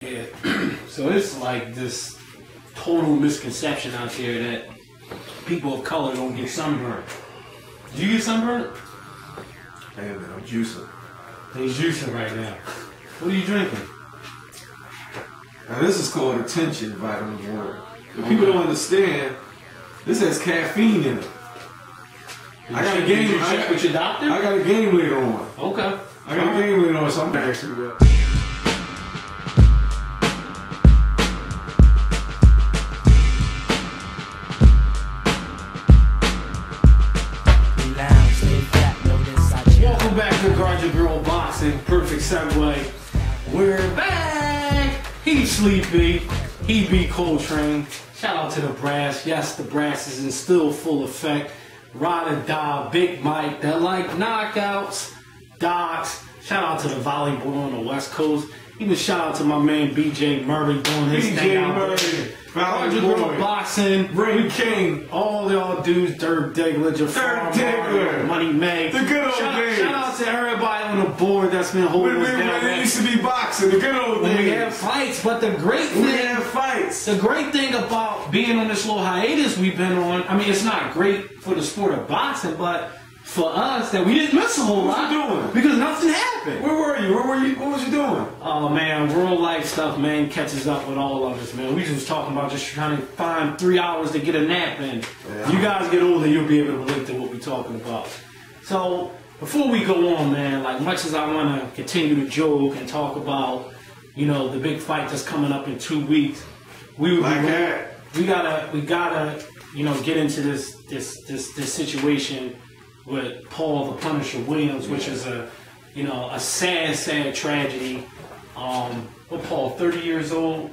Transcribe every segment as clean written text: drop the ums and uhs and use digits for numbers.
Yeah. So it's like this total misconception out there that people of color don't get sunburned. Do you get sunburned? Hey man, I'm juicing. He's juicing right now. What are you drinking? Now this is called attention vitamin water. If people don't understand, this has caffeine in it. I got a game. Did you check with your doctor? I got a game later on. Okay. I got a game later on, so I'm actually that. Welcome back to Guard Your Girl Boxing. Perfect segue. We're back. He's sleepy. He beat Coltrane. Shout out to the brass. Yes, the brass is in still full effect. Ride or die, Big Mike. They're like knockouts, docs. Shout out to the volleyball on the West Coast. Even shout out to my man BJ Murray doing his thing out there. Guard Your Girl Boxing, Ray King, all y'all dudes, Dirk Diggler, Jafar, Money Meg. The good old days. Shout out to everybody on the board that's been holding us down. When it used to be boxing, the good old days. We have fights, but the great thing about being on this little hiatus we've been on, I mean, it's not great for the sport of boxing, but for us, that we didn't miss a whole lot. What you doing? Because nothing happened. Where were you? What was you doing? Oh man, real life stuff, man, catches up with all of us, man. We just talking about just trying to find 3 hours to get a nap in. Yeah. You guys get older, you'll be able to relate to what we're talking about. So, before we go on, man, like much as I want to continue to joke and talk about, you know, the big fight that's coming up in 2 weeks, we gotta, you know, get into this situation with Paul the Punisher Williams, which is a sad tragedy. What Paul, 30 years old?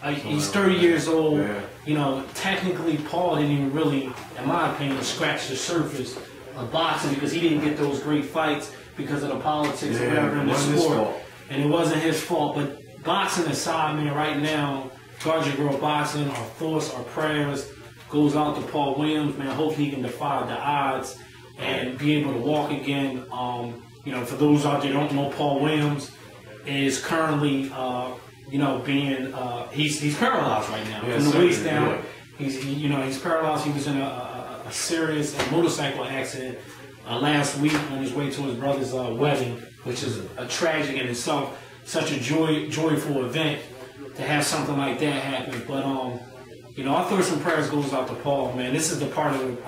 He's 30 years old. Yeah. You know, technically Paul didn't even really, in my opinion, scratch the surface of boxing because he didn't get those great fights because of the politics or whatever in the sport. And it wasn't his fault. But boxing aside, man, right now, Guard Your Girl Boxing, our thoughts, our prayers goes out to Paul Williams, man. Hopefully he can defy the odds and be able to walk again. You know, for those out there who don't know, Paul Williams is currently, you know, being he's paralyzed right now from the waist down. Yeah. He's paralyzed. He was in a serious motorcycle accident last week on his way to his brother's wedding, which is a tragic in itself. Such a joyful event to have something like that happen, but you know, our thoughts and prayers goes out to Paul, man. This is the part of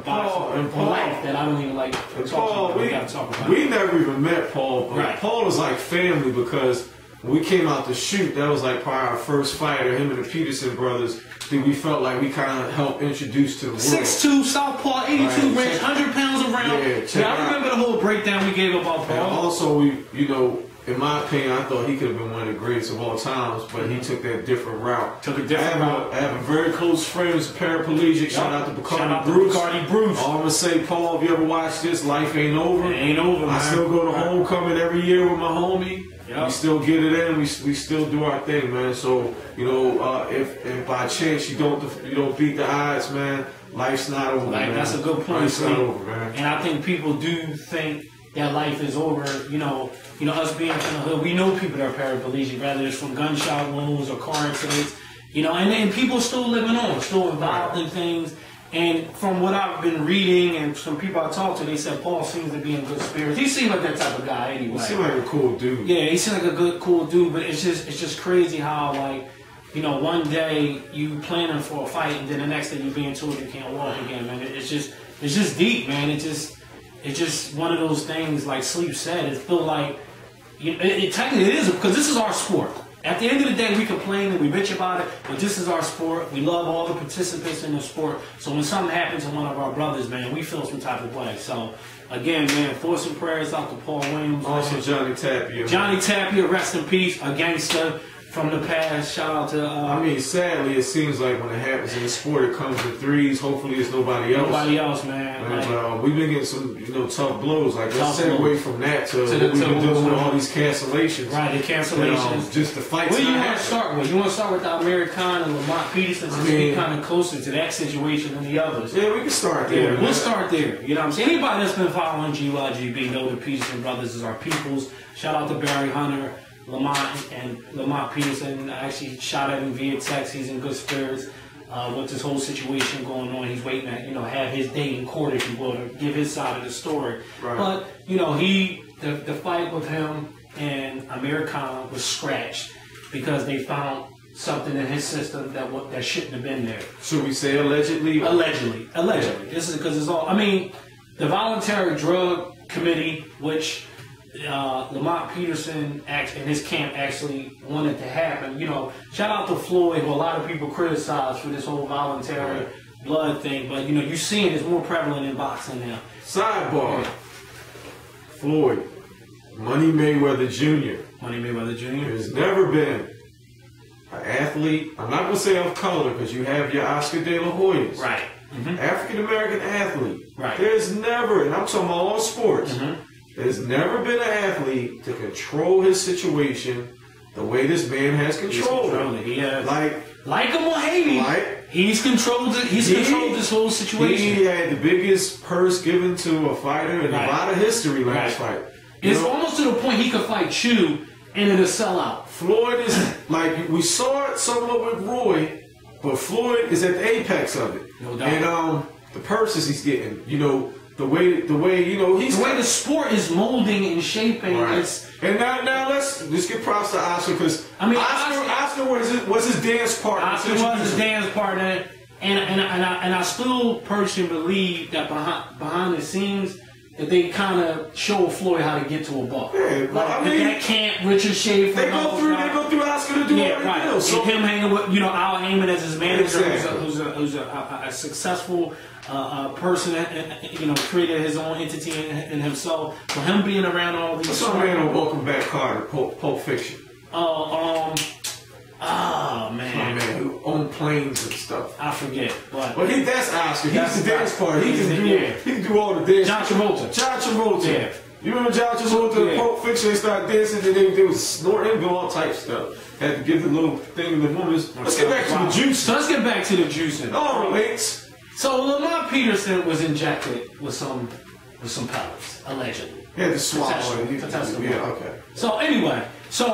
boxing life that I don't even like to talk about. We never even met Paul, but right. Paul is like family because when we came out to shoot, that was like probably our first fight, or him and the Peterson brothers, that we felt like we kind of helped introduce to the world. 6'2", southpaw, 82 range, 100 pounds around. Yeah, I remember the whole breakdown we gave about Paul. And also, you know, in my opinion, I thought he could have been one of the greatest of all times, but he took that different route. I have a very close friend who's a paraplegic. Yep. Shout out to Bacardi Bruce. All I'm going to say, Paul, if you ever watch this, life ain't over. It ain't over, man. I still go to homecoming every year with my homie. Yep. We still get it in. We still do our thing, man. So, you know, if by chance you don't beat the odds, man, life's not over, man. That's a good point. Life's not over, man. And I think people do think that life is over, you know, us being from the hood, we know people that are paraplegic, whether it's from gunshot wounds or car accidents, you know, and people still living on, still involved in things. And from what I've been reading and some people I talked to, they said Paul seems to be in good spirits. He seems like that type of guy anyway. He seems like a cool dude. Yeah, he seems like a good, cool dude, but it's just crazy how, like, you know, one day you planning for a fight and then the next day you're being told you can't walk again, man. It's just deep, man. It's just one of those things, like Sleep said, it feel like, it technically is, because this is our sport. At the end of the day, we complain and we bitch about it, but this is our sport. We love all the participants in the sport. So when something happens to one of our brothers, man, we feel some type of way. So, again, man, thoughts and prayers out to Paul Williams. Also, man. Johnny Tapia. Johnny Tapia, rest in peace, a gangster from the past. Shout out to... I mean, sadly, it seems like when it happens in the sport, it comes in threes. Hopefully, it's nobody else. Nobody else, man. And, we've been getting some, you know, tough blows. Like, let's stay away from that to what we've been doing with all these cancellations. Right, the cancellations. Just the fights. What do you want to start with? You want to start with the American and Lamont Peterson since we kind of closer to that situation than the others? Yeah, we can start there. Yeah, we'll start there. You know what I'm saying? Anybody that's been following GYGB know the Peterson brothers is our peoples. Shout out to Barry Hunter. Lamont Peterson actually shot at him via text. He's in good spirits with this whole situation going on. He's waiting to, have his day in court, if you will, to give his side of the story. Right. But, the fight with him and Amir Khan was scratched because they found something in his system that shouldn't have been there. Should we say allegedly? Allegedly. This is because it's all. I mean, the voluntary drug committee, which Lamont Peterson and his camp actually wanted to happen. Shout out to Floyd, who a lot of people criticize for this whole voluntary blood thing. But you're seeing it's more prevalent in boxing now. Sidebar: Floyd, Money Mayweather Jr. There's never been an athlete, I'm not going to say of color because you have your Oscar De La Hoyas. Right. Mm-hmm. African American athlete. Right. There's never, and I'm talking about all sports, there's never been an athlete to control his situation the way this man has controlled it. He has, like him or hate him, he's controlled it. He's controlled this whole situation. He had the biggest purse given to a fighter in a lot of history last fight. It's almost to the point he could fight Chew and it'll sell out. Floyd is like, we saw it somewhat with Roy, but Floyd is at the apex of it. No doubt. And the purses he's getting, the way the sport is molding and shaping. Right. And now let's get props to Oscar, because Oscar was his dance partner. Oscar was his dance partner, and I still personally believe that behind the scenes that they kind of show Floyd how to get to a buck. Yeah, that camp, Richard Schaefer. They go through Oscar to do everything else. So him hanging with Al Heyman as his manager, who's a successful person, created his own entity in himself. For him being around all these. What's our man on Welcome Back Carter, Pulp Fiction? Man. My man who owned planes and stuff. I forget, but that's Oscar. He's the dance part. He can do all the dance. John Travolta. Yeah. You remember John Travolta in Pulp Fiction? They started dancing and they was snorting and doing all types of stuff. Had to give the little thing to the woman. Let's get back to the juice. So let's get back to the juicing. It all relates. So Lamont Peterson was injected with some pellets, allegedly. He had to swallow it. Yeah, okay. So anyway, the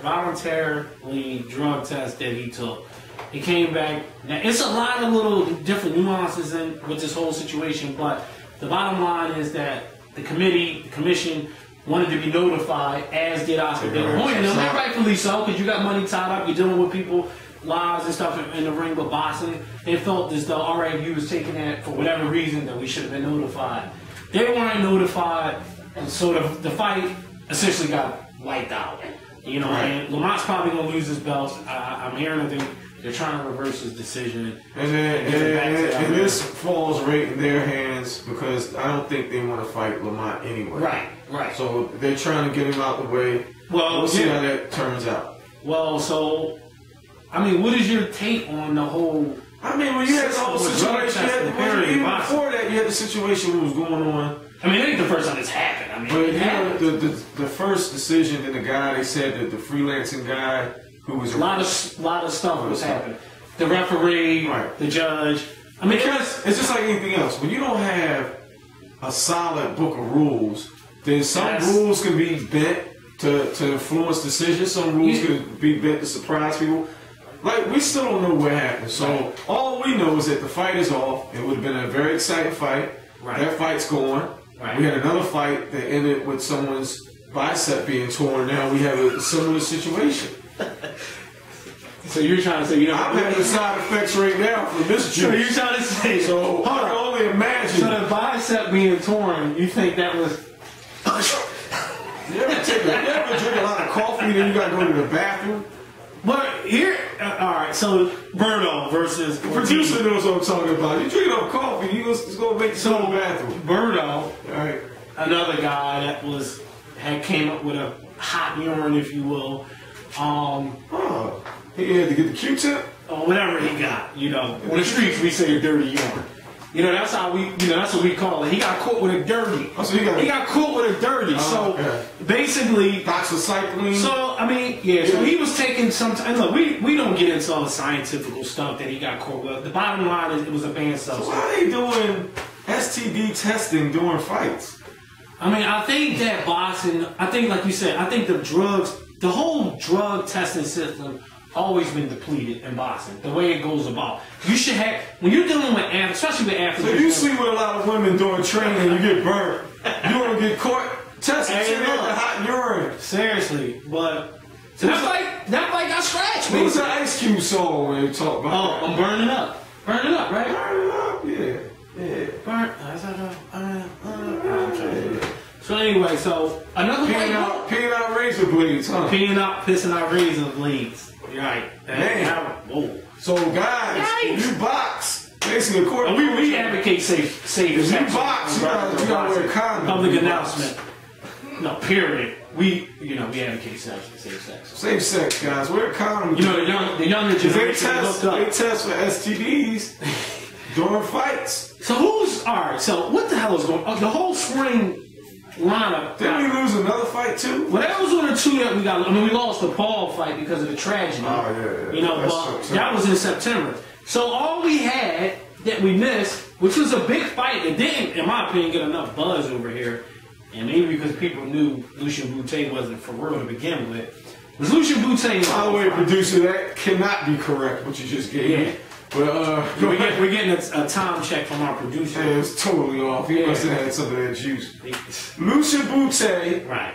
voluntarily drug test that he took, he came back. Now it's a lot of little different nuances with this whole situation, but the bottom line is that the commission wanted to be notified, as did Oscar De La Hoya. And rightfully so, because you got money tied up, you're dealing with people, lives and stuff in the ring with boxing. They felt as though, all right, you was taking that for whatever reason, that we should have been notified. They weren't notified, and so the fight essentially got wiped out. And Lamont's probably going to lose his belt. I'm hearing that they're trying to reverse his decision. And this falls right in their hands, because I don't think they want to fight Lamont anyway. Right. So they're trying to get him out the way. Well, we'll see how that turns out. Well, so, what is your take on the whole... when you had the whole situation, before that, you had the situation what was going on. It ain't the first time this happened. The first decision, and the guy, they said that the freelancing guy who was... A lot of stuff was happening. The referee, the judge. Because it's just like anything else. When you don't have a solid book of rules, then some rules can be bent to influence decisions. Some rules can be bent to surprise people. We still don't know what happened. So all we know is that the fight is off. It would have been a very exciting fight. That fight's going. We had another fight that ended with someone's bicep being torn. Now we have a similar situation. So you're trying to say, I'm having the side effects right now from this juice. So you're trying to say, I can only imagine. So the bicep being torn, you think that was... You ever drink a lot of coffee and then you got to go to the bathroom? But here, alright, so Berto versus... The producer knows what I'm talking about. You drink enough coffee, it's going to make you go to the bathroom. Berto, another guy that had came up with a hot urine, if you will. He had to get the Q-tip? Or whatever he got, On the streets, we say a dirty urine. That's how that's what we call it. He got caught with a dirty. Oh, so he got caught with a dirty. Basically, doxycycline. So he was taking some time. Look, we don't get into all the scientific stuff that he got caught with. The bottom line is it was a banned substance. So why are they doing STD testing during fights? I mean, I think that boxing, I think, like you said, I think the whole drug testing system always been depleted in boxing, the way it goes about. You should have, when you're dealing with athletes, especially with athletes. So you sleep with a lot of women during training and you get burned. You want to get caught testing the hot urine. Seriously, but so that fight got scratched. What was the Ice Cube song when you talk about that? I'm burning up. Burning up, right? Burning up, yeah. So anyway, so another peeing out razor blades, huh? Pissing out razor blades. You're right. Whoa. So guys, if you box, basically according to we advocate safe sex. If you box, you gotta wear a condom. Public announcement. No, period. We advocate safe sex. Safe sex, guys. Wear a condom. You know, the younger generation they test for STDs during fights. So alright, so what the hell is going on? The whole spring lineup. Didn't we lose another fight too? Well, that was one or two that we got. I mean, we lost the Paul fight because of the tragedy. Oh, yeah. You know, but that was in September. So all we had that we missed, which was a big fight that didn't, in my opinion, get enough buzz over here, and maybe because people knew Lucian Bute wasn't for real to begin with, was Lucian Bute. By the way, producer, that cannot be correct, what you just gave me. But we're getting a time check from our producer. Yeah, it's totally off. He must have had some of that juice. Lucian Bute, right,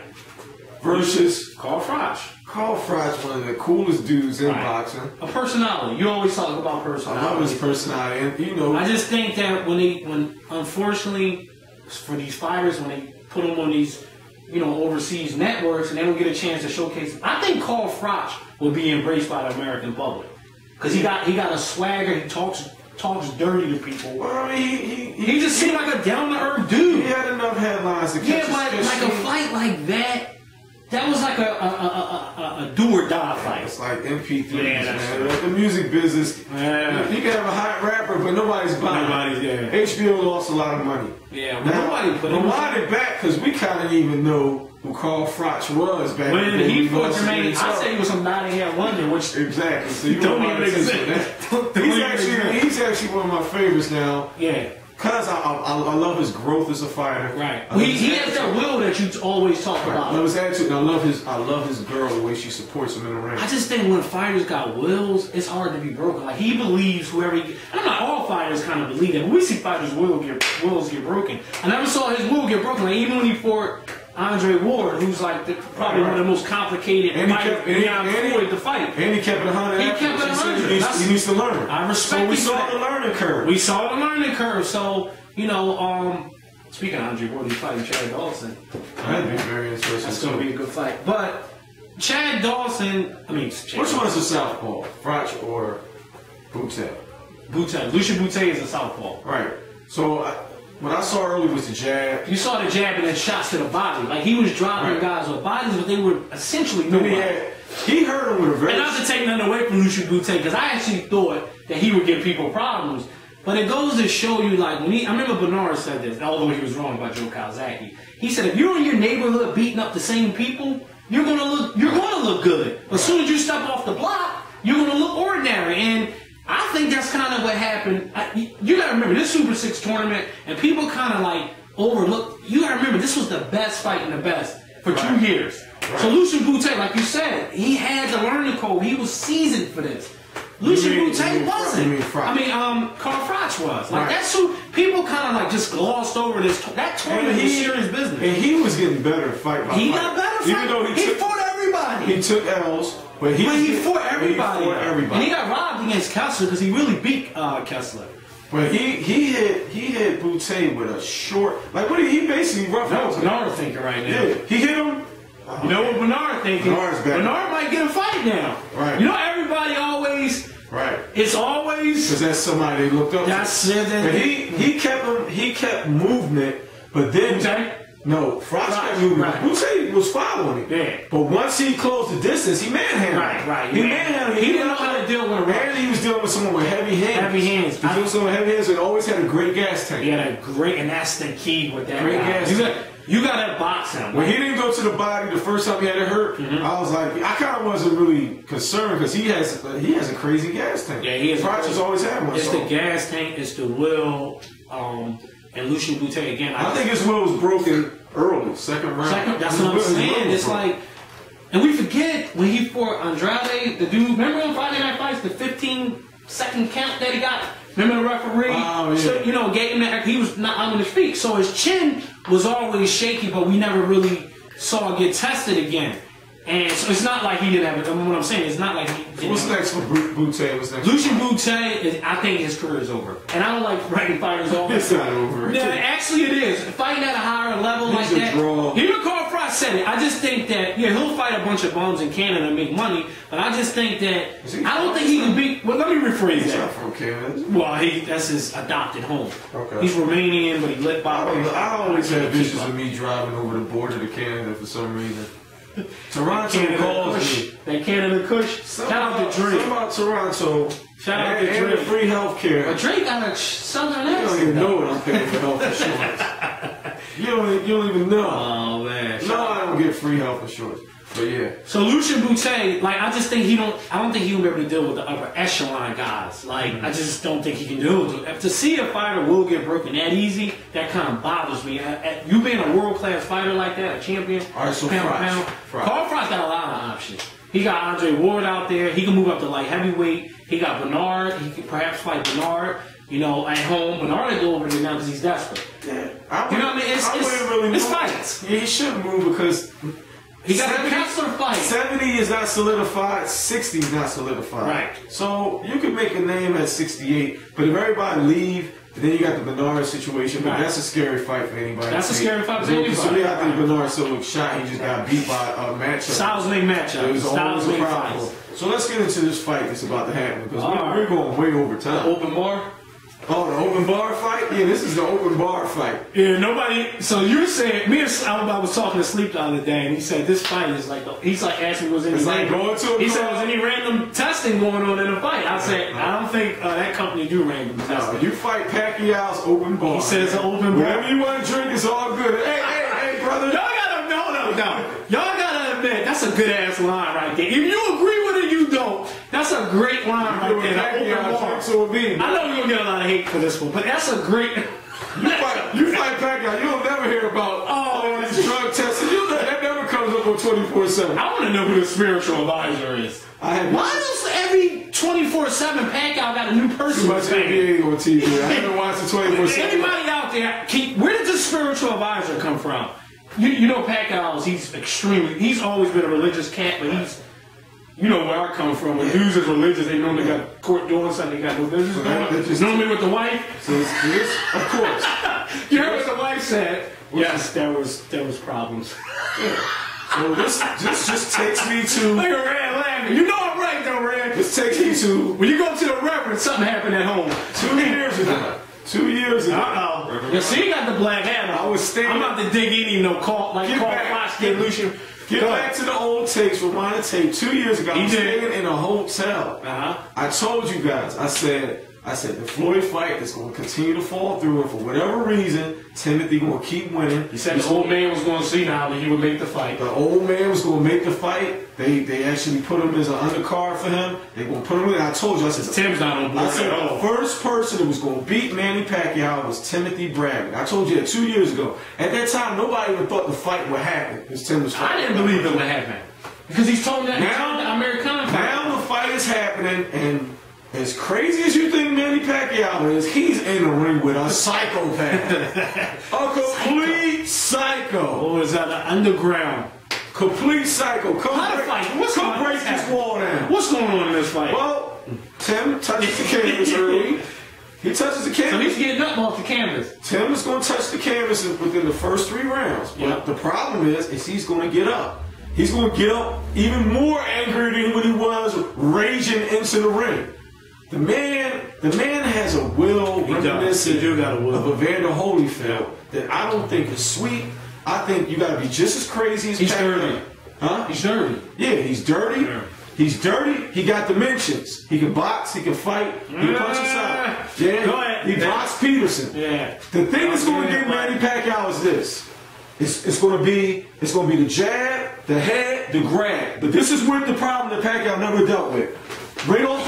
versus Carl Froch. Carl Froch, one of the coolest dudes in boxing. A personality. You always talk about personality. I love his personality, and you know. I just think that when unfortunately for these fighters, when they put them on these, overseas networks and they don't get a chance to showcase them, I think Carl Froch will be embraced by the American public. Because he got a swagger, he talks dirty to people. Well, I mean, he just seemed like a down-to-earth dude. He had enough headlines to catch like a fight like that was like a do-or-die fight. It's like MP3s, man. Like the music business, you can have a hot rapper, but nobody's buying it. HBO lost a lot of money. Yeah, nobody it back because we kind of didn't even know who Carl Froch was back when he fought Jermaine. I said he was from Nottingham, London, which exactly. So you don't even exist. He's actually one of my favorites now. Yeah. Because I love his growth as a fighter. Right. He has that will that you always talk about. I love his attitude, and I love his girl, the way she supports him in the ring. I just think when fighters got wills, it's hard to be broken. Like, he believes whoever he... I'm not all fighters kind of believe that, but we see fighters' wills get broken. I never saw his will get broken. Like, even when he fought Andre Ward, who's like probably one of the most complicated fighters beyond Floyd to fight. And he kept it 100. He kept it 100. He needs to learn. I respect. So we saw the learning curve. We saw the learning curve. So speaking of Andre Ward, he's fighting Chad Dawson. That'd be very interesting. That's going to be a good fight. But Chad Dawson, which one's the southpaw, Froch or Bute? Bute. Lucian Bute is a southpaw. Right. So what I saw earlier was the jab. You saw the jab and then shots to the body. Like, he was dropping guys with bodies, but they were essentially nobody. He hurt him with a very... And not to take nothing away from Lucian Bute, because I actually thought that he would give people problems. But it goes to show you, like, I remember Bernard said this, although he was wrong about Joe Calzaghe. He said, if you're in your neighborhood beating up the same people, you're gonna look good. But as soon as you step off the block, you're gonna look ordinary. And I think that's kind of what happened. You gotta remember, this Super 6 tournament, and people kind of like overlook. You gotta remember, this was the best fight in the best for 2 years. Right. So Lucian Bute, like you said, he had the learning code. He was seasoned for this. Lucian Bute wasn't. Carl Froch was. Like, that's who people kind of like just glossed over this. That tournament was serious business. And he was getting better fight by fight. He got better Even though he fought everybody. He took L's, but he fought everybody. And he got robbed against Kessler because he really beat Kessler. But he hit Bute with a short, like, what he basically roughed out. Bernard thinking right now. Yeah, he hit him. You know what Bernard thinking? Bernard might get a fight now. Right. You know, everybody always. Right. It's always because that's somebody they looked up to. That's it. But he kept movement, but then Froch kept movement. Bute was following him. Yeah. But once he closed the distance, he manhandled. Right. He manhandled. He didn't know how to deal with him. And he was dealing with someone with heavy hands. He was dealing with someone with heavy hands and always had a great gas tank. He had a great, and that's the key with that. Great gas tank. You got to box him. When he didn't go to the body the first time he had it hurt, I was like, I kind of wasn't really concerned because he has a crazy gas tank. Yeah, he has. Froch has always had one. It's the gas tank. It's the will. And Lucian Bute again. I think his will was broken Early, second round. That's what I'm saying. It's like, and we forget when he fought Andrade, the dude. Remember on Friday Night Fights, the 15-second count that he got. Remember the referee? Oh, yeah. So, you know, gave him that. He was not on his feet, so his chin was always shaky, but we never really saw it get tested again. And so it's not like he didn't have it. I mean, what I'm saying, it's not like he didn't. What's next for Bute? What's next? Lucian Bute, I think his career is over. And I don't like writing fighters off. It's not over. Yeah, actually it is. Fighting at a higher level like that. Draw. Even Carl Froch said it. I just think that, yeah, he'll fight a bunch of bums in Canada and make money, but I just think that, I don't think he can beat, well, let me rephrase He's that. not from Canada. Well, that's his adopted home. Okay. He's Romanian, but he lit by. I always had visions of me driving over the border to Canada for some reason. Toronto calls me. That Canada Kush. Shout out to Drake. Something about Toronto. Shout out to Drake. And free health care. But Drake got a southern accent. You don't even know what I'm paying for health insurance. you don't even know. Oh, man. No, I don't get free health insurance. But yeah. So Lucian Bute, like, I just think I don't think he'll be able to deal with the upper echelon guys. Like, I just don't think he can do it. To see a fighter will get broken that easy, that kind of bothers me. You being a world-class fighter like that, a champion, all right, so pound. Carl Froch got a lot of options. He got Andre Ward out there. He can move up to light heavyweight. He got Bernard. He could perhaps fight Bernard, you know, at home. Bernard will go over there now because he's desperate. Yeah. You know what I mean? It's fights. Yeah, he shouldn't move because he got a counselor fight. 70 is not solidified. 60 is not solidified. Right. So you can make a name at 68, but if everybody leave, then you got the Bernard situation. But that's a scary fight for anybody. That's a scary fight for anybody. So I think Bernard still looked shot. He just got beat by a matchup. Styles make matchup. It was always a problem. So let's get into this fight that's about to happen because we're going way over time. The open bar. Oh, the open bar fight? Yeah, this is the open bar fight. Yeah, nobody. So you're saying, me and I was talking to Sleep the other day, and he said this fight is like, he's like asking me, was any random, he said, was any random testing going on in the fight? I said, I don't think that company do random testing. No, you fight Pacquiao's open bar. He says an open bar. Whatever you want to drink is all good. Hey, brother. Y'all gotta, no. Y'all gotta admit, that's a good ass line right there. If you agree with it, you don't. That's a great line right there. I know you're gonna get a lot of hate for this one, but that's a great. You fight Pacquiao, you'll never hear about all these drug tests. That never comes up on 24/7. I want to know who the spiritual advisor is. Why does every 24/7 Pacquiao got a new person? Too much NBA on TV. I haven't watched the 24/7. Anybody out there, where did this spiritual advisor come from? You know Pacquiao, he's always been a religious cat, but he's, you know where I come from. When dudes is religious, they normally got court doing something they got no business doing. It's normally with the wife. So it's, of course. You heard what the wife said? Yes, there was problems. Yeah. So this just takes me to. Look at Red laughing. You know I'm right though, Red. This takes me to. When you go to the reverend, something happened at home. 2 years ago. 2 years ago. Uh-oh. You see, you got the black hat on. I was standing. I'm about to dig in, Carl Froch, get Lucian. Get back to the old tapes, rewind the tape. 2 years ago, I was staying in a hotel. I told you guys, I said the Floyd fight is going to continue to fall through, and for whatever reason, Timothy going to keep winning. He said the old man was going to see now that he would make the fight. The old man was going to make the fight. They actually put him as an undercard for him. They going to put him in. I told you, I said Tim's not on board. I said the first person that was going to beat Manny Pacquiao was Timothy Bradley. I told you that 2 years ago. At that time, nobody even thought the fight would happen. Because Tim was fighting. I didn't believe it would happen. Because he's told that now, Americana fight. Now the fight is happening, and as crazy as you think Manny Pacquiao is, he's in the ring with a psychopath. A complete psycho. Or is that an underground? Complete psycho. Come break this wall down. What's going on in this fight? Well, Tim touches the canvas early. He touches the canvas. So he's getting up off the canvas. Tim is going to touch the canvas within the first 3 rounds. But the problem is he's going to get up. He's going to get up even more angry than when he was raging into the ring. The man has a will reminiscent of Evander Holyfield that I don't think is sweet. I think you got to be just as crazy as he's dirty. Huh? He's dirty. Yeah, he's dirty. Yeah. He's dirty. He got dimensions. He can box. He can fight. He can punch aside. Yeah. Go ahead. He boxed Peterson. Yeah. The thing that's going to get Manny Pacquiao is this. It's going to be the jab, the head, the grab. But this is where the problem that Pacquiao never dealt with. Right off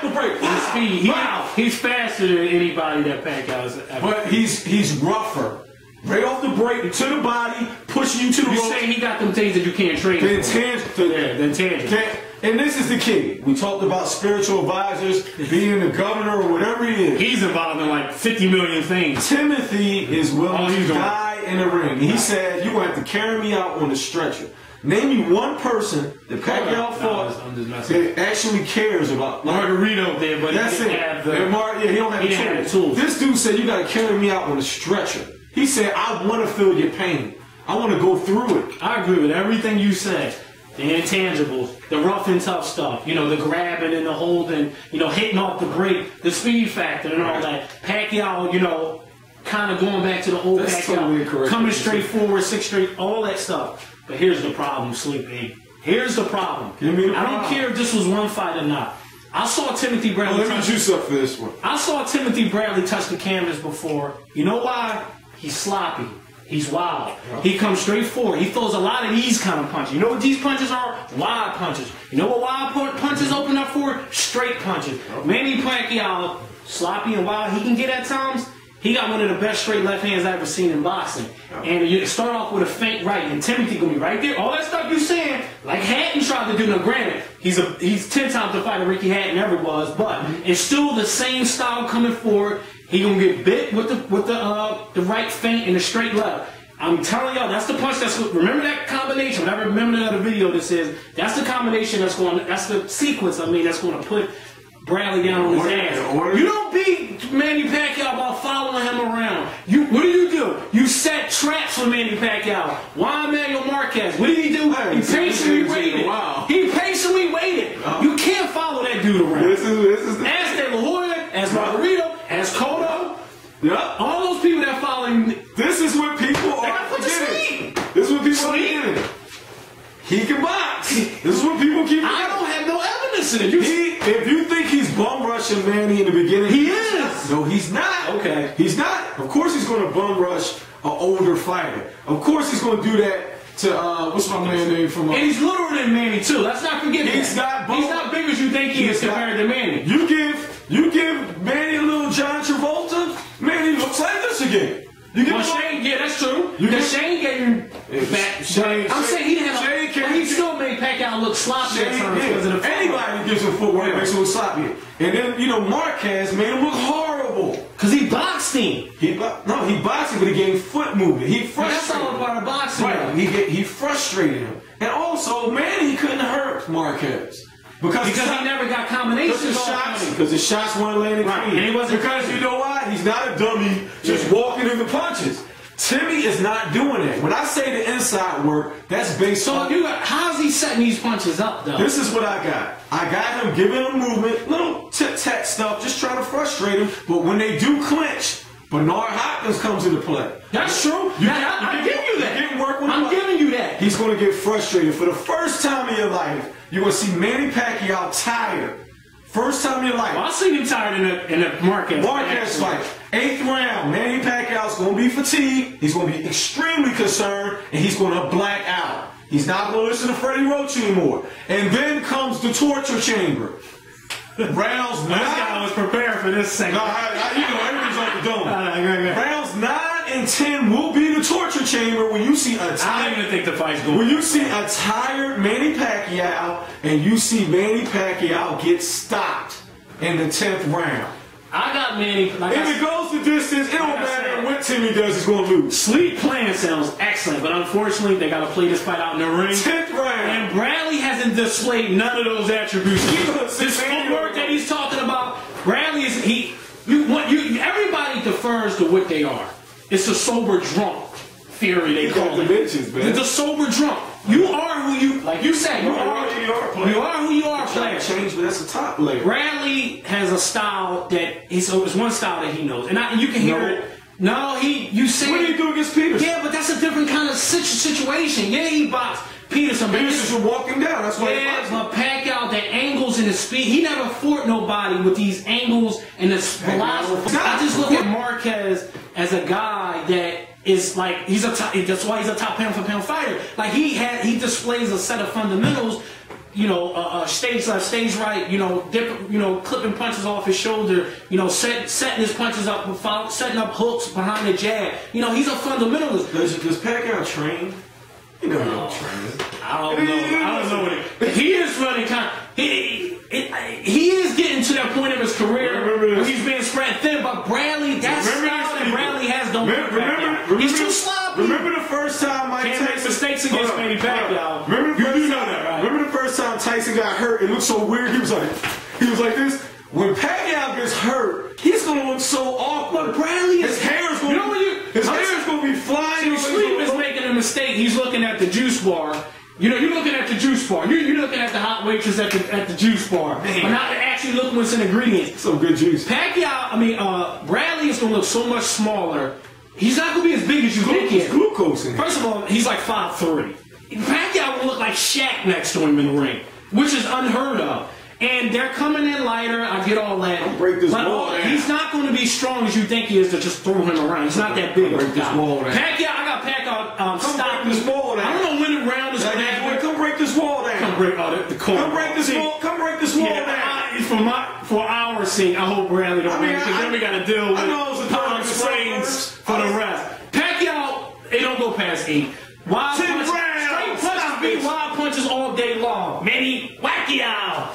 the break. His speed. He's faster than anybody that Pacquiao has ever. But he's rougher. Right off the break, to the body, pushing you to the rope. You say he got them things that you can't train. The intangible. Yeah, the intangible. And this is the key. We talked about spiritual advisors, being the governor or whatever he is. He's involved in like 50 million things. Timothy is willing to die in the ring. He said, you're going to have to carry me out on a stretcher. Name me one person that Pacquiao fought that actually cares about. Margarito did, but that's he didn't have the, he don't have the tools. This dude said, you got to carry me out on a stretcher. He said, I want to feel your pain. I want to go through it. I agree with everything you said. The intangibles, the rough and tough stuff, you know, the grabbing and the holding, you know, hitting off the break, the speed factor and all that. Pacquiao, you know, kind of going back to the old Pacquiao, totally coming straight forward, 6 straight, all that stuff. But here's the problem, Sleepy. Here's the problem. I don't care if this was one fight or not. I saw Timothy Bradley. Let me juice up for this one. I saw Timothy Bradley touch the canvas before. You know why? He's sloppy. He's wild. He comes straight forward. He throws a lot of these kind of punches. You know what these punches are? Wide punches. You know what wide punches open up for? Straight punches. Manny Pacquiao, sloppy and wild, he can get at times. He got one of the best straight left hands I've ever seen in boxing. And you start off with a feint right, and Timothy gonna be right there. All that stuff you saying, like Hatton tried to do. Now, granted, he's 10 times the fighter Ricky Hatton ever was, but it's still the same style coming forward. He gonna get bit with the right feint and the straight left. I'm telling y'all, that's the punch. Remember that combination. I remember the other video that says that's the combination that's going. That's the sequence. I mean, that's going to put Bradley down on his ass. You don't beat Manny Pacquiao by following him around. What do? You set traps for Manny Pacquiao. Juan Manuel Marquez. What did he do? He patiently waited. Wow. He patiently waited. You can't follow that dude around. This is as De La Hoya, as Margarito, as Cotto. Yep. All those people that follow him. This is what people are forgetting. This is what people are forgetting. He can box. This is what people keep forgetting. I don't have no evidence in it. If you think he's bum rushing Manny in the beginning, he is. No, he's not. Okay. He's not. Of course he's going to bum rush an older fighter. Of course he's going to do that to, what's my man name from... and he's littler than Manny, too. Let's not forget that. He's not big as you think he is compared to Manny. You give Manny a little John Travolta, Manny looks like this again. Shane, yeah, that's true. Shane gave him back. I'm saying he didn't have but he still made Pacquiao look sloppy at times because of the anybody who gives him footwork makes him look sloppy. And then, you know, Marquez made him look horrible. Because he boxed him. He boxed him, but he gave foot movement. He frustrated that's all part of boxing. Right. He frustrated him. And also, Manny couldn't hurt Marquez. Because he never got combinations. Because the shots weren't landing clean. And he wasn't because you know why? He's not a dummy just walking in the punches. Timmy is not doing that. When I say the inside work, that's based on... how's he setting these punches up, though? This is what I got. I got him giving him movement, little tit-tat stuff, just trying to frustrate him. But when they do clinch, Bernard Hopkins comes into play. That's true. I give you that. I'm giving you that. He's going to get frustrated. For the first time in your life, you're going to see Manny Pacquiao tired. First time in your life. Well, I seen him tired in the Marquez fight. 8th round, Manny Pacquiao's going to be fatigued. He's going to be extremely concerned, and he's going to black out. He's not going to listen to Freddie Roach anymore. And then comes the torture chamber. Rounds 9. This guy was prepared for this segment. No, everything's off the dome. Rounds 9 and 10 will be the torture chamber when you see a tired... I don't even think the fight's going. When you see a tired Manny Pacquiao and you see Manny Pacquiao get stopped in the 10th round. I got Manny... If it goes the distance, it don't matter what Timmy does, he's going to lose. Sleep plan sounds excellent, but unfortunately, they got to play this fight out in the ring. 10th round. And Bradley hasn't displayed none of those attributes. This footwork that he's talking about, Bradley is... everybody defers to what they are. It's a sober drunk theory, they call it. It's a sober drunk. You are who you... Like you said, you are who you are, player. Change, but that's the top layer. Bradley has a style that... It's one style that he knows. And you can hear it. No, you say... What do you do against Peterson? Yeah, but that's a different kind of situation. Yeah, he boxed Peterson. Peterson should walk him down. That's why he boxed. But Pacquiao, the angles and the speed... He never fought nobody with these angles and the velocity. I just look at Marquez as a guy that is like... That's why he's a top pound for pound fighter. Like, he displays a set of fundamentals stage left, stage right, clipping punches off his shoulder, setting his punches up, setting up hooks behind the jab. He's a fundamentalist. Does Pacquiao train? He don't train. I don't know what it. He is running kind. He is getting to that point of his career where he's being spread thin. But Bradley, that's style that Bradley has. He's too sloppy. Remember the first time Mike Tyson make mistakes against Manny Pacquiao. Remember the first time Tyson got hurt? It looked so weird. He was like this. When Pacquiao gets hurt, he's gonna look so awkward. But Bradley, his hair is gonna be flying. Sleep is making a mistake. He's looking at the juice bar. You're looking at the juice bar. You're looking at the hot waitress at the juice bar. Man. But not actually looking what's in the ingredients. Some good juice. Bradley is gonna look so much smaller. He's not gonna be as big as you think he is. Glucose in him. First of all, he's like 5'3". Pacquiao will look like Shaq next to him in the ring, which is unheard of. And they're coming in lighter. I get all that. Don't break this wall down. He's not going to be strong as you think he is to just throw him around. He's not that big of a guy. Pacquiao, I got Pacquiao stopping this wall down. I don't know when the round is going to happen. Come break this wall down. Come break the corner. Come break this wall down. For our sake, I hope Bradley don't win because then we got to deal with palm sprains for the rest. Pacquiao, it don't go past 8. Wild punches, straight punches beat wild punches all day long. Manny Pacquiao.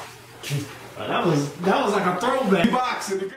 That was like a throwback. Boxing.